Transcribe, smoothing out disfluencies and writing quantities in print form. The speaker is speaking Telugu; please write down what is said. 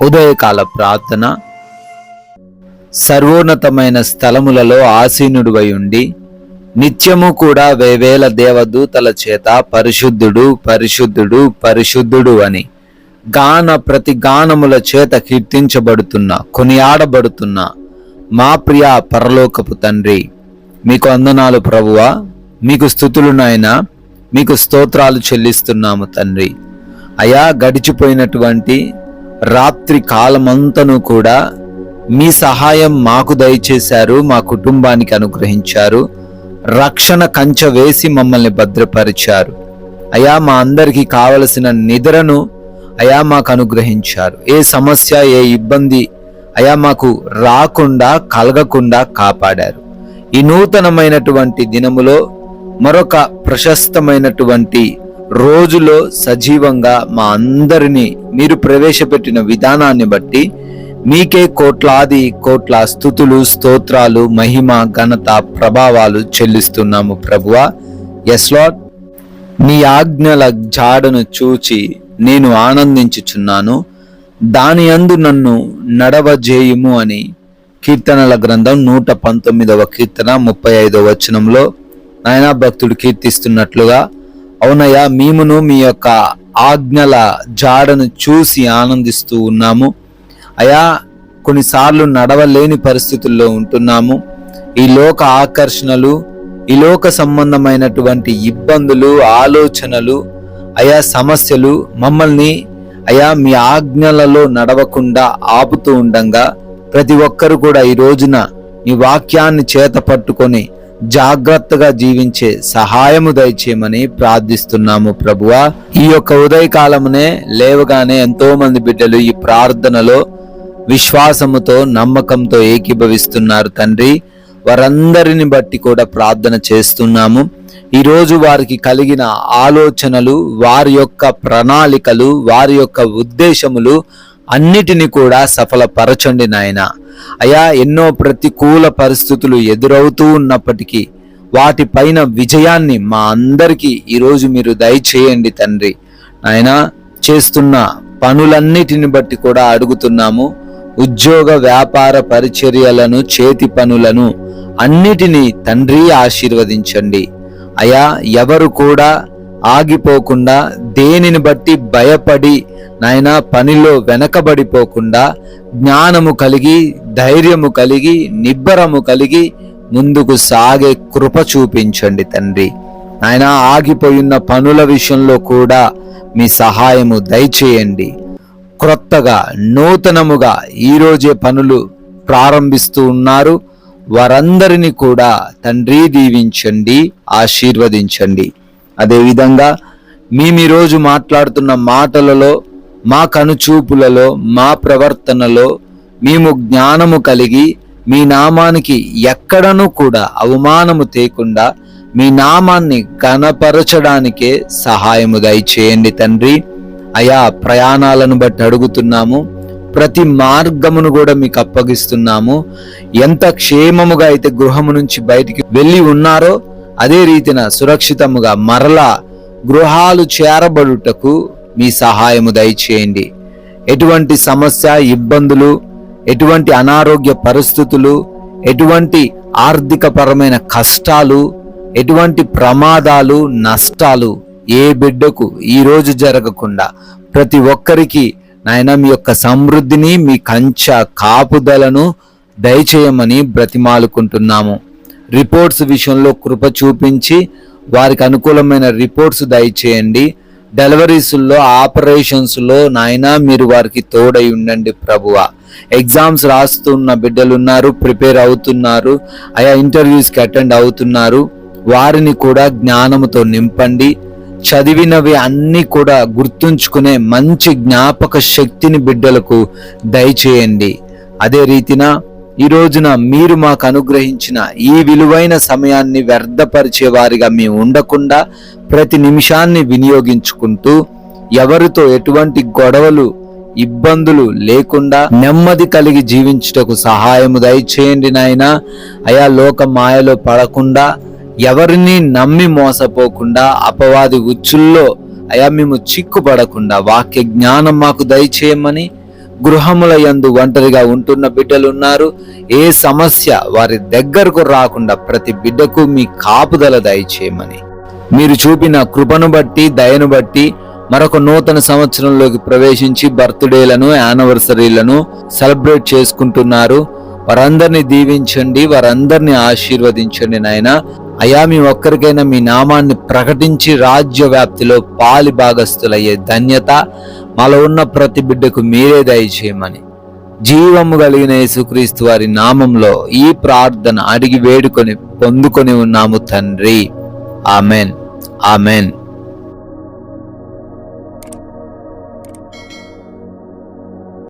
ఉదయకాల ప్రార్థన. సర్వోన్నతమైన స్థలములలో ఆసీనుడివై ఉండి నిత్యము కూడా వేవేల దేవదూతల చేత పరిశుద్ధుడు పరిశుద్ధుడు పరిశుద్ధుడు అని ప్రతి గానముల చేత కీర్తించబడుతున్న కొనియాడబడుతున్న మా ప్రియ పరలోకపు తండ్రి, మీకు వందనాలు ప్రభువా, మీకు స్తుతులు నాయనా, మీకు స్తోత్రాలు చెల్లిస్తున్నాము తండ్రి. అయా, గడిచిపోయినటువంటి రాత్రి కాలమంతను కూడా మీ సహాయం మాకు దయచేశారు, మా కుటుంబానికి అనుగ్రహించారు, రక్షణ కంచె వేసి మమ్మల్ని భద్రపరిచారు. అయా, మా అందరికీ కావలసిన నిద్రను అయా మాకు అనుగ్రహించారు. ఏ సమస్య, ఏ ఇబ్బంది అయా మాకు రాకుండా కలగకుండా కాపాడారు. ఈ నూతనమైనటువంటి దినములో మరొక ప్రశస్తమైనటువంటి రోజులో సజీవంగా మా అందరినీ మీరు ప్రవేశపెట్టిన విధానాన్ని బట్టి మీకే కోట్లాది కోట్ల స్తుతులు, స్తోత్రాలు, మహిమ, ఘనత, ప్రభావాలు చెల్లిస్తున్నాము ప్రభువా. ఎస్ లార్డ్, నీ ఆజ్ఞల జాడను చూచి నేను ఆనందించుచున్నాను, దాని యందు నన్ను నడవజేయుము అని కీర్తనల గ్రంథం 119వ కీర్తన 35వ వచనంలో నాయనా భక్తుడు కీర్తిస్తున్నట్లుగా, అవునయ్యా, మేమును మీ యొక్క ఆజ్ఞల జాడను చూసి ఆనందిస్తూ ఉన్నాము. అయా, కొన్నిసార్లు నడవలేని పరిస్థితుల్లో ఉంటున్నాము. ఈ లోక ఆకర్షణలు, ఈ లోక సంబంధమైనటువంటి ఇబ్బందులు, ఆలోచనలు, అయా సమస్యలు మమ్మల్ని అయా మీ ఆజ్ఞలలో నడవకుండా ఆపుతూ ఉండంగా ప్రతి ఒక్కరు కూడా ఈ రోజున ఈ వాక్యాన్ని చేత పట్టుకొని జాగ్రత్తగా జీవించే సహాయము దయచేయమని ప్రార్థిస్తున్నాము ప్రభువా. ఈ యొక్క ఉదయకాలమునే లేవగానే ఎంతో మంది బిడ్డలు ఈ ప్రార్థనలో విశ్వాసముతో, నమ్మకంతో ఏకీభవిస్తున్నారు తండ్రి. వారందరిని బట్టి కూడా ప్రార్థన చేస్తున్నాము. ఈరోజు వారికి కలిగిన ఆలోచనలు, వారి యొక్క ప్రణాళికలు, వారి యొక్క ఉద్దేశములు అన్నిటిని కూడా సఫలపరచండి నాయన. అయా, ఎన్నో ప్రతికూల పరిస్థితులు ఎదురవుతూ ఉన్నప్పటికీ వాటిపైన విజయాన్ని మా అందరికీ ఈరోజు మీరు దయచేయండి తండ్రి. నాయన, చేస్తున్న పనులన్నిటిని బట్టి కూడా అడుగుతున్నాము. ఉద్యోగ, వ్యాపార పరిచర్యలను, చేతి పనులను అన్నిటినీ తండ్రి ఆశీర్వదించండి. అయా, ఎవరు కూడా ఆగిపోకుండా, దేనిని బట్టి భయపడి నాయనా పనిలో వెనకబడిపోకుండా జ్ఞానము కలిగి, ధైర్యము కలిగి, నిబ్బరము కలిగి ముందుకు సాగే కృప చూపించండి తండ్రి. నాయనా, ఆగిపోయిన పనుల విషయంలో కూడా మీ సహాయము దయచేయండి. క్రొత్తగా, నూతనముగా ఈరోజే పనులు ప్రారంభిస్తూ ఉన్నారు. వారందరినీ కూడా తండ్రి దీవించండి, ఆశీర్వదించండి. అదేవిధంగా ఈరోజు మాట్లాడుతున్న మాటలలో, మా కనుచూపులలో, మా ప్రవర్తనలో మేము జ్ఞానము కలిగి మీ నామానికి ఎక్కడనూ కూడా అవమానము తేకుండా మీ నామాన్ని ఘనపరచడానికే సహాయము దయచేయండి తండ్రి. అయా, ప్రయాణాలను బట్టి అడుగుతున్నాము. ప్రతి మార్గమును కూడా మీకు అప్పగిస్తున్నాము. ఎంత క్షేమముగా అయితే గృహము నుంచి బయటికి వెళ్ళి ఉన్నారో అదే రీతిన సురక్షితముగా మరలా గృహాలు చేరబడుటకు మీ సహాయము దయచేయండి. ఎటువంటి సమస్య, ఇబ్బందులు, ఎటువంటి అనారోగ్య పరిస్థితులు, ఎటువంటి ఆర్థిక పరమైన కష్టాలు, ఎటువంటి ప్రమాదాలు, నష్టాలు ఏ బిడ్డకు ఈరోజు జరగకుండా ప్రతి ఒక్కరికి నాయన మీ యొక్క సమృద్ధిని, మీ కంచె కాపుదలను దయచేయమని బ్రతిమాలుకుంటున్నాము. రిపోర్ట్స్ విషయంలో కృప చూపించి వారికి అనుకూలమైన రిపోర్ట్స్ దయచేయండి. డెలివరీస్లో, ఆపరేషన్స్లో నాయన మీరు వారికి తోడై ఉండండి ప్రభువా. ఎగ్జామ్స్ రాస్తున్న బిడ్డలు ఉన్నారు, ప్రిపేర్ అవుతున్నారు, ఆయా ఇంటర్వ్యూస్కి అటెండ్ అవుతున్నారు. వారిని కూడా జ్ఞానముతో నింపండి. చదివినవి అన్నీ కూడా గుర్తుంచుకునే మంచి జ్ఞాపక శక్తిని బిడ్డలకు దయచేయండి. అదే రీతిన ఈ రోజున మీరు మాకు అనుగ్రహించిన ఈ విలువైన సమయాన్ని వ్యర్థపరిచే వారిగా మేము ఉండకుండా ప్రతి నిమిషాన్ని వినియోగించుకుంటూ ఎవరితో ఎటువంటి గొడవలు, ఇబ్బందులు లేకుండా నెమ్మది కలిగి జీవించుటకు సహాయము దయచేయండి నాయనా. అయా, లోక మాయలో పడకుండా, ఎవరిని నమ్మి మోసపోకుండా, అపవాది ఉచ్చుల్లో అయా మేము చిక్కుపడకుండా వాక్య జ్ఞానం మాకు దయచేయమని, గృహముల యందు ఒంటరిగా ఉంటున్న బిడ్డలున్నారు. ఏ సమస్య వారి దగ్గరకు రాకుండా ప్రతి బిడ్డకు మీ కాపుదల దయచేయమని, మీరు చూపిన కృపను బట్టి, దయను బట్టి మరొక నూతన సంవత్సరంలోకి ప్రవేశించి బర్త్డేలను, యానివర్సరీలను సెలబ్రేట్ చేసుకుంటున్నారు. వారందరినీ దీవించండి, వారందరినీ ఆశీర్వదించండి నాయన. అయా, మీ ఒక్కరికైనా మీ నామాన్ని ప్రకటించి రాజ్య వ్యాప్తిలో పాలి భాగస్థులయ్యే ధన్యత మాలో ఉన్న ప్రతి బిడ్డకు మీరే దయచేయమని, జీవము కలిగిన యేసుక్రీస్తు వారి నామంలో ఈ ప్రార్థన అడిగి వేడుకొని పొందుకొని ఉన్నాము తండ్రి. Amen, amen.